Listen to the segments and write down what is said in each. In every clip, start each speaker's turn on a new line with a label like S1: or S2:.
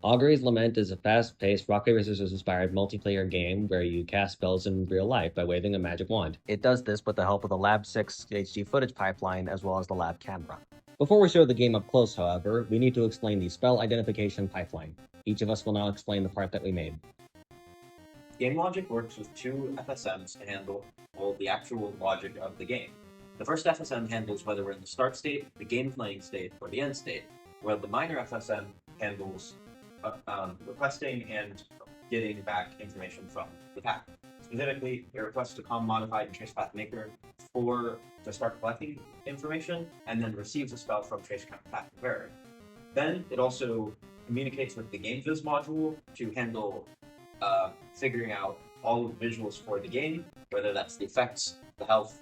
S1: Augury's Lament is a fast-paced, rock, paper, scissors-inspired multiplayer game where you cast spells in real life by waving a magic wand. It does this with the help of the Lab 6 HD footage pipeline as well as the lab camera. Before we show the game up close, however, we need to explain the spell identification pipeline. Each of us will now explain the part that we made.
S2: Game logic works with two FSMs to handle all the actual logic of the game. The first FSM handles whether we're in the start state, the game playing state, or the end state, while the minor FSM handles requesting and getting back information from the path. Specifically, it requests a common modified in tracepath maker to start collecting information, and then receives a spell from tracepath comparer. Then it also communicates with the game viz module to handle figuring out all of the visuals for the game, whether that's the effects, the health,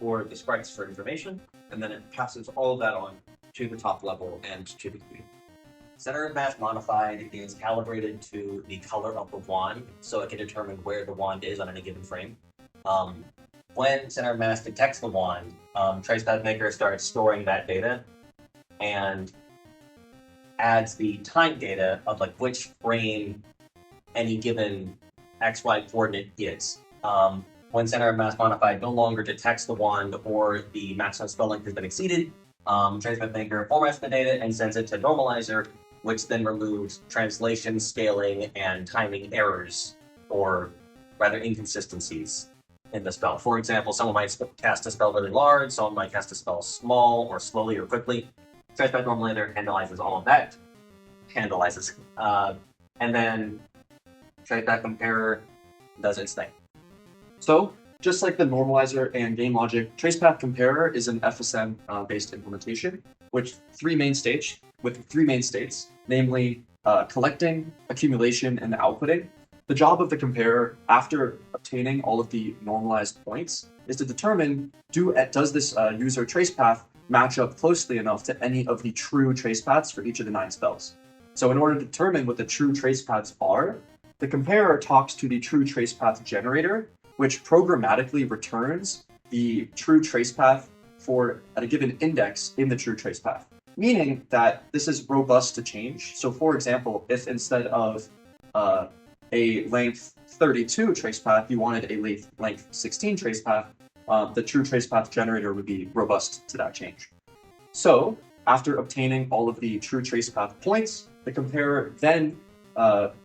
S2: or the sprites for information, and then it passes all of that on to the top level and to the queue.
S3: Center of Mass Modified is calibrated to the color of the wand, so it can determine where the wand is on any given frame. When Center of Mass detects the wand, Tracepath Maker starts storing that data and adds the time data of like which frame any given XY coordinate is. When Center of Mass Modified no longer detects the wand or the maximum spell length has been exceeded, Tracepath Maker formats the data and sends it to Normalizer, which then removes translation, scaling, and timing errors, or rather inconsistencies in the spell. For example, someone might cast a spell really large, someone might cast a spell small, or slowly, or quickly. Tracepath Normalizer analyzes all of that, and then Tracepath Comparer does its thing.
S4: So, just like the normalizer and game logic, Tracepath Comparer is an FSM-based implementation with three main states, namely collecting, accumulation, and outputting. The job of the comparer, after obtaining all of the normalized points, is to determine does this user tracepath match up closely enough to any of the true tracepaths for each of the 9 spells. So in order to determine what the true tracepaths are, the comparer talks to the true tracepath generator, which programmatically returns the true tracepath at a given index in the true tracepath, meaning that this is robust to change. So for example, if instead of a length 32 tracepath, you wanted a length 16 tracepath, the true tracepath generator would be robust to that change. So after obtaining all of the true tracepath points, the comparer then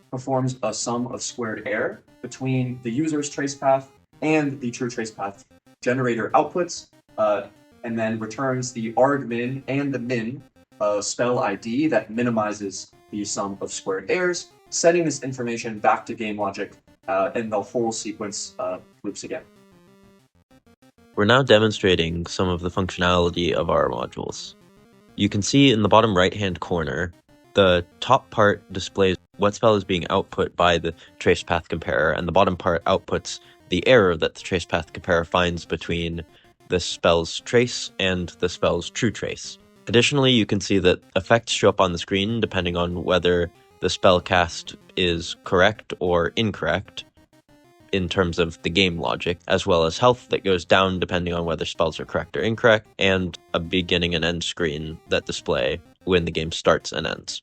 S4: performs a sum of squared error between the user's tracepath and the true tracepath generator outputs, and then returns the argmin and the min spell ID that minimizes the sum of squared errors, sending this information back to game logic, and the whole sequence loops again.
S5: We're now demonstrating some of the functionality of our modules. You can see in the bottom right-hand corner, the top part displays what spell is being output by the tracepath comparer, and the bottom part outputs the error that the tracepath comparer finds between the spell's trace and the spell's true trace. Additionally, you can see that effects show up on the screen depending on whether the spell cast is correct or incorrect in terms of the game logic, as well as health that goes down depending on whether spells are correct or incorrect, and a beginning and end screen that display when the game starts and ends.